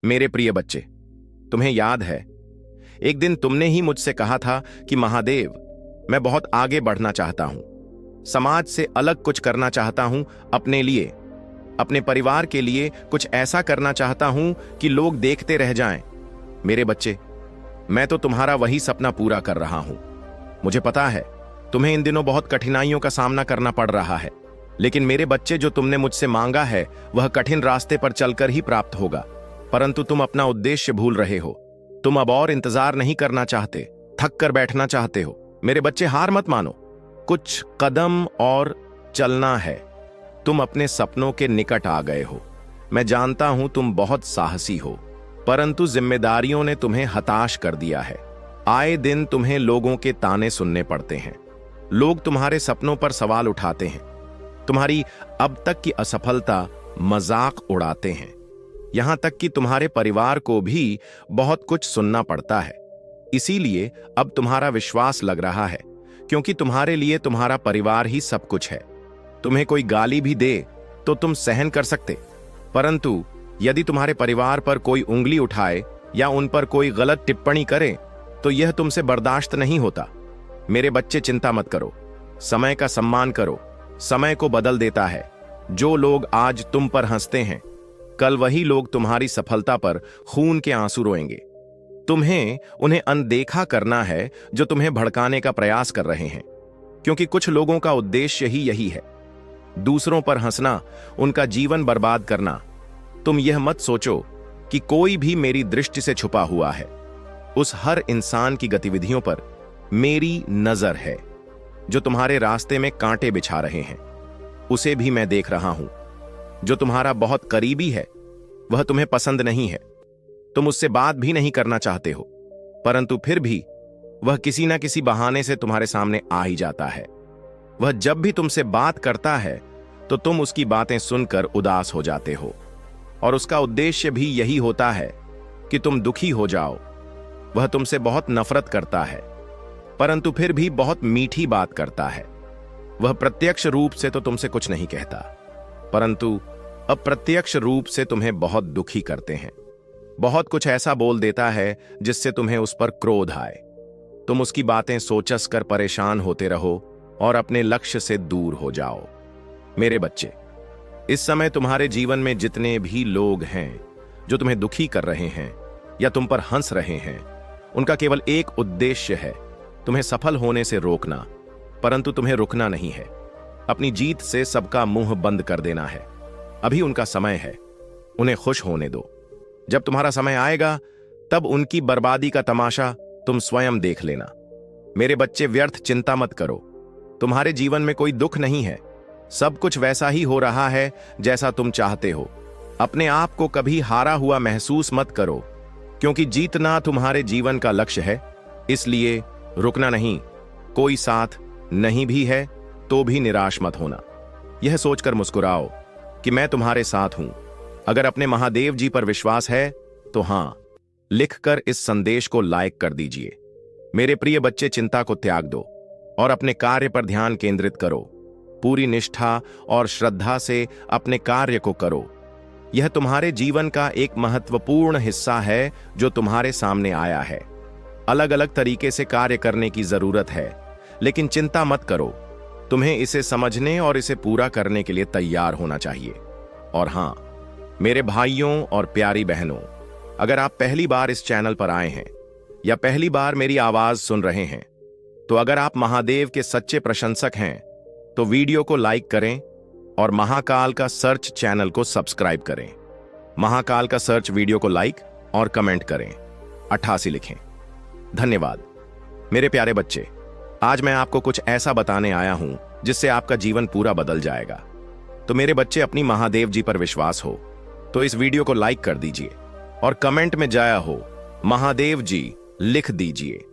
मेरे प्रिय बच्चे, तुम्हें याद है एक दिन तुमने ही मुझसे कहा था कि महादेव, मैं बहुत आगे बढ़ना चाहता हूं, समाज से अलग कुछ करना चाहता हूं, अपने लिए, अपने परिवार के लिए कुछ ऐसा करना चाहता हूं कि लोग देखते रह जाएं। मेरे बच्चे, मैं तो तुम्हारा वही सपना पूरा कर रहा हूं। मुझे पता है तुम्हें इन दिनों बहुत कठिनाइयों का सामना करना पड़ रहा है, लेकिन मेरे बच्चे, जो तुमने मुझसे मांगा है वह कठिन रास्ते पर चलकर ही प्राप्त होगा। परंतु तुम अपना उद्देश्य भूल रहे हो। तुम अब और इंतजार नहीं करना चाहते, थक कर बैठना चाहते हो। मेरे बच्चे, हार मत मानो, कुछ कदम और चलना है। तुम अपने सपनों के निकट आ गए हो। मैं जानता हूं तुम बहुत साहसी हो, परंतु जिम्मेदारियों ने तुम्हें हताश कर दिया है। आए दिन तुम्हें लोगों के ताने सुनने पड़ते हैं। लोग तुम्हारे सपनों पर सवाल उठाते हैं, तुम्हारी अब तक की असफलता मजाक उड़ाते हैं। यहां तक कि तुम्हारे परिवार को भी बहुत कुछ सुनना पड़ता है। इसीलिए अब तुम्हारा विश्वास लग रहा है, क्योंकि तुम्हारे लिए तुम्हारा परिवार ही सब कुछ है। तुम्हें कोई गाली भी दे तो तुम सहन कर सकते, परंतु यदि तुम्हारे परिवार पर कोई उंगली उठाए या उन पर कोई गलत टिप्पणी करे तो यह तुमसे बर्दाश्त नहीं होता। मेरे बच्चे, चिंता मत करो, समय का सम्मान करो। समय को बदल देता है। जो लोग आज तुम पर हंसते हैं, कल वही लोग तुम्हारी सफलता पर खून के आंसू रोएंगे। तुम्हें उन्हें अनदेखा करना है जो तुम्हें भड़काने का प्रयास कर रहे हैं, क्योंकि कुछ लोगों का उद्देश्य ही यही है, दूसरों पर हंसना, उनका जीवन बर्बाद करना। तुम यह मत सोचो कि कोई भी मेरी दृष्टि से छुपा हुआ है। उस हर इंसान की गतिविधियों पर मेरी नजर है। जो तुम्हारे रास्ते में कांटे बिछा रहे हैं, उसे भी मैं देख रहा हूं। जो तुम्हारा बहुत करीबी है, वह तुम्हें पसंद नहीं है। तुम उससे बात भी नहीं करना चाहते हो, परंतु फिर भी वह किसी ना किसी बहाने से तुम्हारे सामने आ ही जाता है। वह जब भी तुमसे बात करता है तो तुम उसकी बातें सुनकर उदास हो जाते हो, और उसका उद्देश्य भी यही होता है कि तुम दुखी हो जाओ। वह तुमसे बहुत नफरत करता है, परंतु फिर भी बहुत मीठी बात करता है। वह प्रत्यक्ष रूप से तो तुमसे कुछ नहीं कहता, परंतु अप्रत्यक्ष रूप से तुम्हें बहुत दुखी करते हैं। बहुत कुछ ऐसा बोल देता है जिससे तुम्हें उस पर क्रोध आए। तुम उसकी बातें सोचस कर परेशान होते रहो और अपने लक्ष्य से दूर हो जाओ। मेरे बच्चे, इस समय तुम्हारे जीवन में जितने भी लोग हैं जो तुम्हें दुखी कर रहे हैं या तुम पर हंस रहे हैं, उनका केवल एक उद्देश्य है, तुम्हें सफल होने से रोकना। परंतु तुम्हें रुकना नहीं है। अपनी जीत से सबका मुंह बंद कर देना है। अभी उनका समय है, उन्हें खुश होने दो। जब तुम्हारा समय आएगा तब उनकी बर्बादी का तमाशा तुम स्वयं देख लेना। मेरे बच्चे, व्यर्थ चिंता मत करो। तुम्हारे जीवन में कोई दुख नहीं है। सब कुछ वैसा ही हो रहा है जैसा तुम चाहते हो। अपने आप को कभी हारा हुआ महसूस मत करो, क्योंकि जीतना तुम्हारे जीवन का लक्ष्य है। इसलिए रुकना नहीं। कोई साथ नहीं भी है तो भी निराश मत होना। यह सोचकर मुस्कुराओ कि मैं तुम्हारे साथ हूं। अगर अपने महादेव जी पर विश्वास है तो हां लिखकर इस संदेश को लाइक कर दीजिए। मेरे प्रिय बच्चे, चिंता को त्याग दो और अपने कार्य पर ध्यान केंद्रित करो। पूरी निष्ठा और श्रद्धा से अपने कार्य को करो। यह तुम्हारे जीवन का एक महत्वपूर्ण हिस्सा है जो तुम्हारे सामने आया है। अलग अलग तरीके से कार्य करने की जरूरत है, लेकिन चिंता मत करो। तुम्हें इसे समझने और इसे पूरा करने के लिए तैयार होना चाहिए। और हां, मेरे भाइयों और प्यारी बहनों, अगर आप पहली बार इस चैनल पर आए हैं या पहली बार मेरी आवाज सुन रहे हैं, तो अगर आप महादेव के सच्चे प्रशंसक हैं तो वीडियो को लाइक करें और महाकाल का सर्च चैनल को सब्सक्राइब करें। महाकाल का सर्च वीडियो को लाइक और कमेंट करें, 88 लिखें। धन्यवाद। मेरे प्यारे बच्चे, आज मैं आपको कुछ ऐसा बताने आया हूं जिससे आपका जीवन पूरा बदल जाएगा। तो मेरे बच्चे, अपनी महादेव जी पर विश्वास हो तो इस वीडियो को लाइक कर दीजिए और कमेंट में जय हो महादेव जी लिख दीजिए।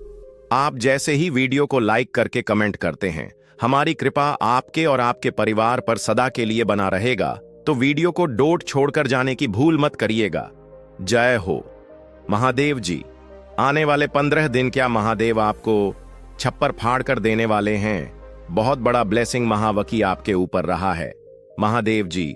आप जैसे ही वीडियो को लाइक करके कमेंट करते हैं, हमारी कृपा आपके और आपके परिवार पर सदा के लिए बना रहेगा। तो वीडियो को डोट छोड़कर जाने की भूल मत करिएगा। जय हो महादेव जी। आने वाले 15 दिन क्या महादेव आपको छप्पर फाड़ कर देने वाले हैं। बहुत बड़ा ब्लेसिंग महावकी आपके ऊपर रहा है। महादेव जी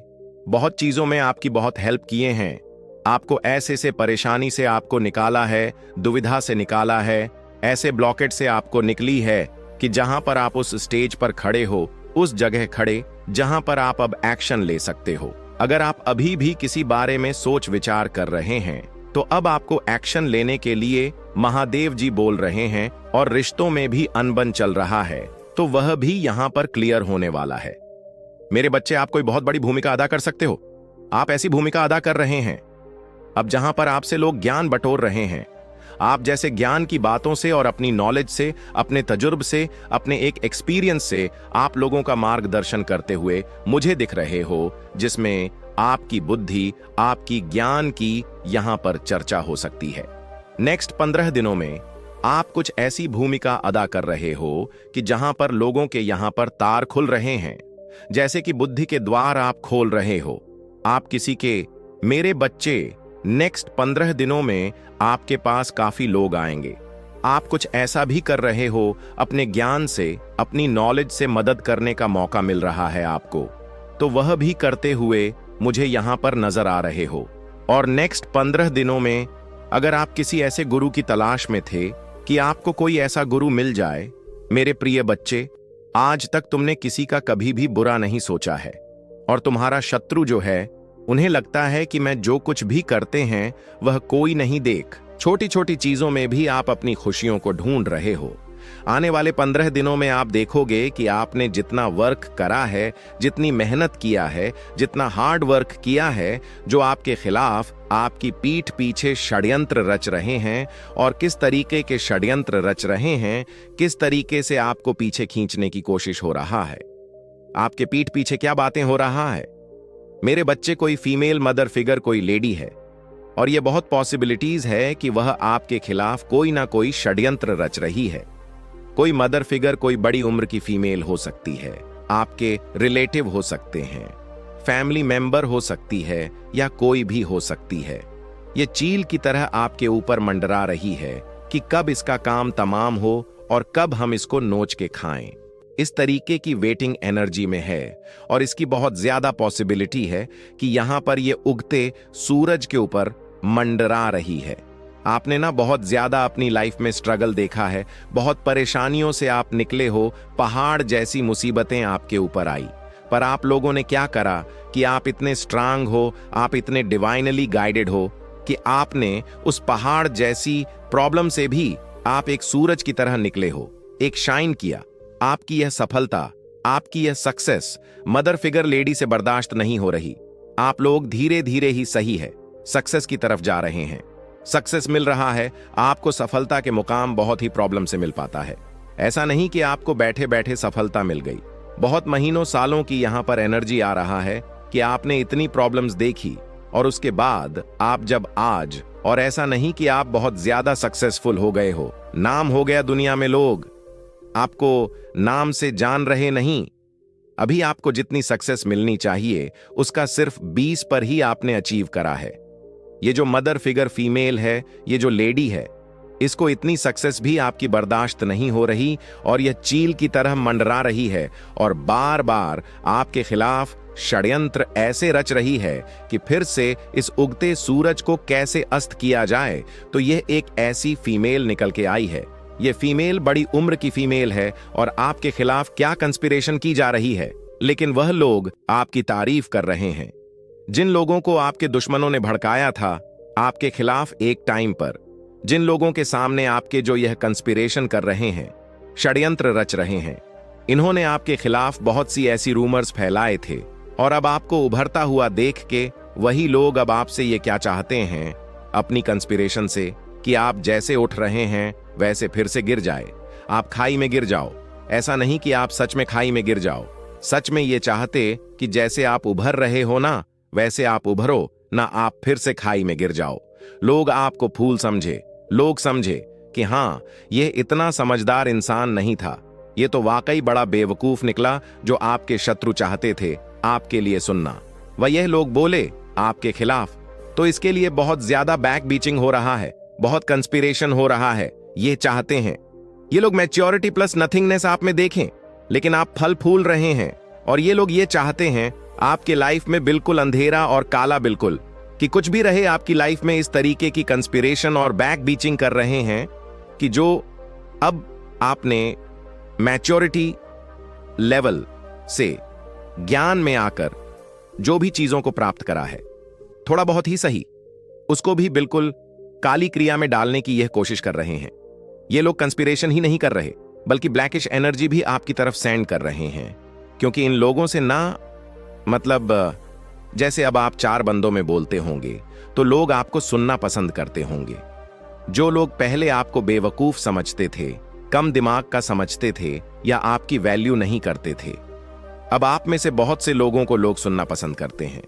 बहुत चीजों में आपकी बहुत हेल्प किए हैं। आपको ऐसे से परेशानी से आपको निकाला है, दुविधा से निकाला है, ऐसे ब्लॉकेट से आपको निकली है कि जहां पर आप उस स्टेज पर खड़े हो, उस जगह खड़े जहां पर आप अब एक्शन ले सकते हो। अगर आप अभी भी किसी बारे में सोच विचार कर रहे हैं तो अब आपको एक्शन लेने के लिए महादेव जी बोल रहे हैं, और रिश्तों में भी अनबन चल रहा है तो वह भी यहां पर क्लियर होने वाला है। मेरे बच्चे, आप कोई बहुत बड़ी भूमिका अदा कर सकते हो। आप ऐसी भूमिका अदा कर रहे हैं अब जहां पर आपसे लोग ज्ञान बटोर रहे हैं। आप जैसे ज्ञान की बातों से और अपनी नॉलेज से, अपने तजुर्ब से, अपने एक एक्सपीरियंस से आप लोगों का मार्गदर्शन करते हुए मुझे दिख रहे हो, जिसमें आपकी बुद्धि, आपकी ज्ञान की यहां पर चर्चा हो सकती है। नेक्स्ट 15 दिनों में आप कुछ ऐसी भूमिका अदा कर रहे हो कि जहां पर लोगों के यहां पर तार खुल रहे हैं, जैसे कि बुद्धि के द्वार आप खोल रहे हो। आप किसी के, मेरे बच्चे, नेक्स्ट 15 दिनों में आपके पास काफी लोग आएंगे। आप कुछ ऐसा भी कर रहे हो, अपने ज्ञान से, अपनी नॉलेज से मदद करने का मौका मिल रहा है आपको, तो वह भी करते हुए मुझे यहां पर नजर आ रहे हो। और नेक्स्ट 15 दिनों में अगर आप किसी ऐसे गुरु की तलाश में थे कि आपको कोई ऐसा गुरु मिल जाए, मेरे प्रिय बच्चे, आज तक तुमने किसी का कभी भी बुरा नहीं सोचा है, और तुम्हारा शत्रु जो है, उन्हें लगता है कि मैं जो कुछ भी करते हैं वह कोई नहीं देख। छोटी छोटी चीजों में भी आप अपनी खुशियों को ढूंढ रहे हो। आने वाले 15 दिनों में आप देखोगे कि आपने जितना वर्क करा है, जितनी मेहनत किया है, जितना हार्ड वर्क किया है, जो आपके खिलाफ आपकी पीठ पीछे षड्यंत्र रच रहे हैं, और किस तरीके के षड्यंत्र रच रहे हैं, किस तरीके से आपको पीछे खींचने की कोशिश हो रहा है। आपके पीठ पीछे क्या बातें हो रहा है। मेरे बच्चे, कोई फीमेल मदर फिगर, कोई लेडी है, और यह बहुत पॉसिबिलिटीज है कि वह आपके खिलाफ कोई ना कोई षड्यंत्र रच रही है। कोई मदर फिगर, कोई बड़ी उम्र की फीमेल हो सकती है, आपके रिलेटिव हो सकते हैं, फैमिली मेंबर हो सकती है, या कोई भी हो सकती है। यह चील की तरह आपके ऊपर मंडरा रही है कि कब इसका काम तमाम हो और कब हम इसको नोच के खाएं। इस तरीके की वेटिंग एनर्जी में है, और इसकी बहुत ज्यादा पॉसिबिलिटी है कि यहां पर यह उगते सूरज के ऊपर मंडरा रही है। आपने ना बहुत ज्यादा अपनी लाइफ में स्ट्रगल देखा है, बहुत परेशानियों से आप निकले हो, पहाड़ जैसी मुसीबतें आपके ऊपर आई, पर आप लोगों ने क्या करा कि आप इतने स्ट्रांग हो, आप इतने डिवाइनली गाइडेड हो कि आपने उस पहाड़ जैसी प्रॉब्लम से भी आप एक सूरज की तरह निकले हो, एक शाइन किया। आपकी यह सफलता, आपकी यह सक्सेस मदर फिगर लेडी से बर्दाश्त नहीं हो रही। आप लोग धीरे धीरे ही सही है सक्सेस की तरफ जा रहे हैं। सक्सेस मिल रहा है आपको, सफलता के मुकाम बहुत ही प्रॉब्लम से मिल पाता है। ऐसा नहीं कि आपको बैठे बैठे सफलता मिल गई। बहुत महीनों सालों की यहां पर एनर्जी आ रहा है कि आपने इतनी प्रॉब्लम्स देखी, और उसके बाद आप जब आज, और ऐसा नहीं कि आप बहुत ज्यादा सक्सेसफुल हो गए हो, नाम हो गया दुनिया में, लोग आपको नाम से जान रहे नहीं। अभी आपको जितनी सक्सेस मिलनी चाहिए उसका सिर्फ 20 पर ही आपने अचीव करा है। ये जो मदर फिगर फीमेल है, ये जो लेडी है, इसको इतनी सक्सेस भी आपकी बर्दाश्त नहीं हो रही, और यह चील की तरह मंडरा रही है, और बार बार आपके खिलाफ षड्यंत्र ऐसे रच रही है कि फिर से इस उगते सूरज को कैसे अस्त किया जाए। तो यह एक ऐसी फीमेल निकल के आई है। ये फीमेल बड़ी उम्र की फीमेल है, और आपके खिलाफ क्या कंस्पिरेशन की जा रही है, लेकिन वह लोग आपकी तारीफ कर रहे हैं। जिन लोगों को आपके दुश्मनों ने भड़काया था आपके खिलाफ एक टाइम पर, जिन लोगों के सामने आपके जो यह कंस्पिरेशन कर रहे हैं, षड्यंत्र रच रहे हैं, इन्होंने आपके खिलाफ बहुत सी ऐसी रूमर्स फैलाए थे, और अब आपको उभरता हुआ देख के वही लोग अब आपसे ये क्या चाहते हैं अपनी कंस्पिरेशन से, कि आप जैसे उठ रहे हैं वैसे फिर से गिर जाए, आप खाई में गिर जाओ। ऐसा नहीं कि आप सच में खाई में गिर जाओ, सच में ये चाहते कि जैसे आप उभर रहे हो ना, वैसे आप उभरो ना, आप फिर से खाई में गिर जाओ। लोग आपको फूल समझे, लोग समझे कि हाँ, यह इतना समझदार इंसान नहीं था, ये तो वाकई बड़ा बेवकूफ निकला जो आपके शत्रु चाहते थे आपके लिए सुनना। वह यह लोग बोले आपके खिलाफ, तो इसके लिए बहुत ज्यादा बैक बीचिंग हो रहा है, बहुत कंस्पिरेशन हो रहा है। ये चाहते हैं ये लोग मैच्योरिटी प्लस नथिंगनेस आप में देखें, लेकिन आप फल फूल रहे हैं, और ये लोग ये चाहते हैं आपके लाइफ में बिल्कुल अंधेरा और काला, बिल्कुल कि कुछ भी रहे आपकी लाइफ में इस तरीके की कंस्पिरेशन और बैक बीचिंग कर रहे हैं कि जो अब आपने मैच्योरिटी लेवल से ज्ञान में आकर जो भी चीजों को प्राप्त करा है, थोड़ा बहुत ही सही, उसको भी बिल्कुल काली क्रिया में डालने की यह कोशिश कर रहे हैं। ये लोग कंस्पिरेशन ही नहीं कर रहे, बल्कि ब्लैकिश एनर्जी भी आपकी तरफ सेंड कर रहे हैं, क्योंकि इन लोगों से ना मतलब जैसे अब आप 4 बंदों में बोलते होंगे तो लोग आपको सुनना पसंद करते होंगे। जो लोग पहले आपको बेवकूफ समझते थे, कम दिमाग का समझते थे या आपकी वैल्यू नहीं करते थे, अब आप में से बहुत से लोगों को लोग सुनना पसंद करते हैं।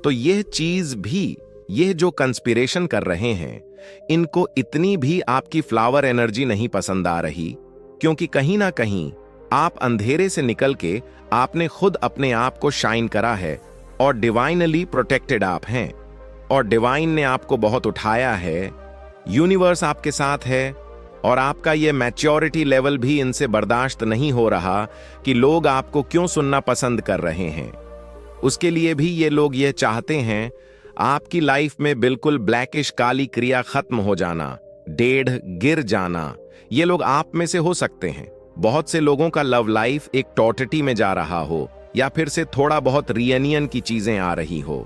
तो यह चीज भी, यह जो कंस्पिरेशन कर रहे हैं, इनको इतनी भी आपकी फ्लावर एनर्जी नहीं पसंद आ रही, क्योंकि कहीं ना कहीं आप अंधेरे से निकल के आपने खुद अपने आप को शाइन करा है और डिवाइनली प्रोटेक्टेड आप हैं, और डिवाइन ने आपको बहुत उठाया है, यूनिवर्स आपके साथ है, और आपका यह मैच्योरिटी लेवल भी इनसे बर्दाश्त नहीं हो रहा कि लोग आपको क्यों सुनना पसंद कर रहे हैं। उसके लिए भी ये लोग ये चाहते हैं आपकी लाइफ में बिल्कुल ब्लैकिश काली क्रिया खत्म हो जाना, डेढ़ गिर जाना। ये लोग आप में से हो सकते हैं बहुत से लोगों का लव लाइफ एक टॉर्टिटी में जा रहा हो, या फिर से थोड़ा बहुत रियूनियन की चीजें आ रही हो।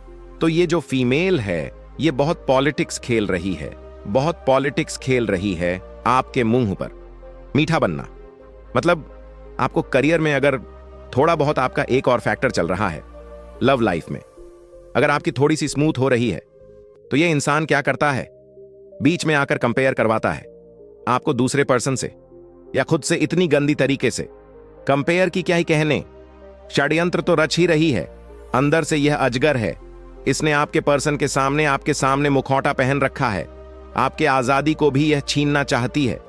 तो ये जो फीमेल है, ये बहुत पॉलिटिक्स खेल रही है, बहुत पॉलिटिक्स खेल रही है आपके मुंह पर। मीठा बनना मतलब आपको करियर में अगर थोड़ा बहुत आपका एक और फैक्टर चल रहा है, लव लाइफ में अगर आपकी थोड़ी सी स्मूथ हो रही है, तो ये इंसान क्या करता है, बीच में आकर कंपेयर करवाता है आपको दूसरे पर्सन से या खुद से। इतनी गंदी तरीके से कंपेयर की क्या ही कहने, षड्यंत्र तो रच ही रही है। अंदर से यह अजगर है, इसने आपके पर्सन के सामने, आपके सामने मुखौटा पहन रखा है। आपके आजादी को भी यह छीनना चाहती है।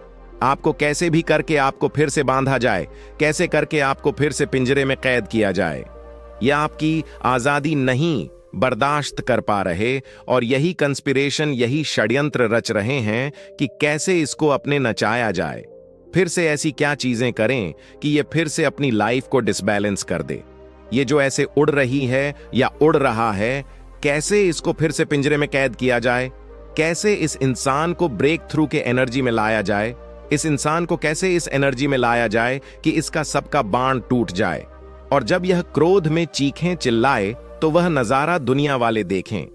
आपको कैसे भी करके आपको फिर से बांधा जाए, कैसे करके आपको फिर से पिंजरे में कैद किया जाए। यह आपकी आजादी नहीं बर्दाश्त कर पा रहे, और यही कंस्पिरेशन, यही षड्यंत्र रच रहे हैं कि कैसे इसको अपने नचाया जाए। फिर से ऐसी क्या चीजें करें कि ये फिर से अपनी लाइफ को डिसबैलेंस कर दे। ये जो ऐसे उड़ रही है या उड़ रहा है, कैसे इसको फिर से पिंजरे में कैद किया जाए, कैसे इस इंसान को ब्रेक थ्रू के एनर्जी में लाया जाए, इस इंसान को कैसे इस एनर्जी में लाया जाए कि इसका सबका बाण टूट जाए, और जब यह क्रोध में चीखें चिल्लाए तो वह नजारा दुनिया वाले देखें।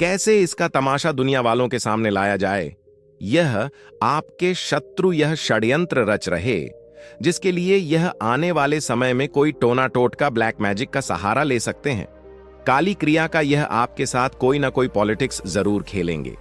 कैसे इसका तमाशा दुनिया वालों के सामने लाया जाए। यह आपके शत्रु यह षड्यंत्र रच रहे, जिसके लिए यह आने वाले समय में कोई टोना टोटका ब्लैक मैजिक का सहारा ले सकते हैं। काली क्रिया का यह आपके साथ कोई ना कोई पॉलिटिक्स जरूर खेलेंगे।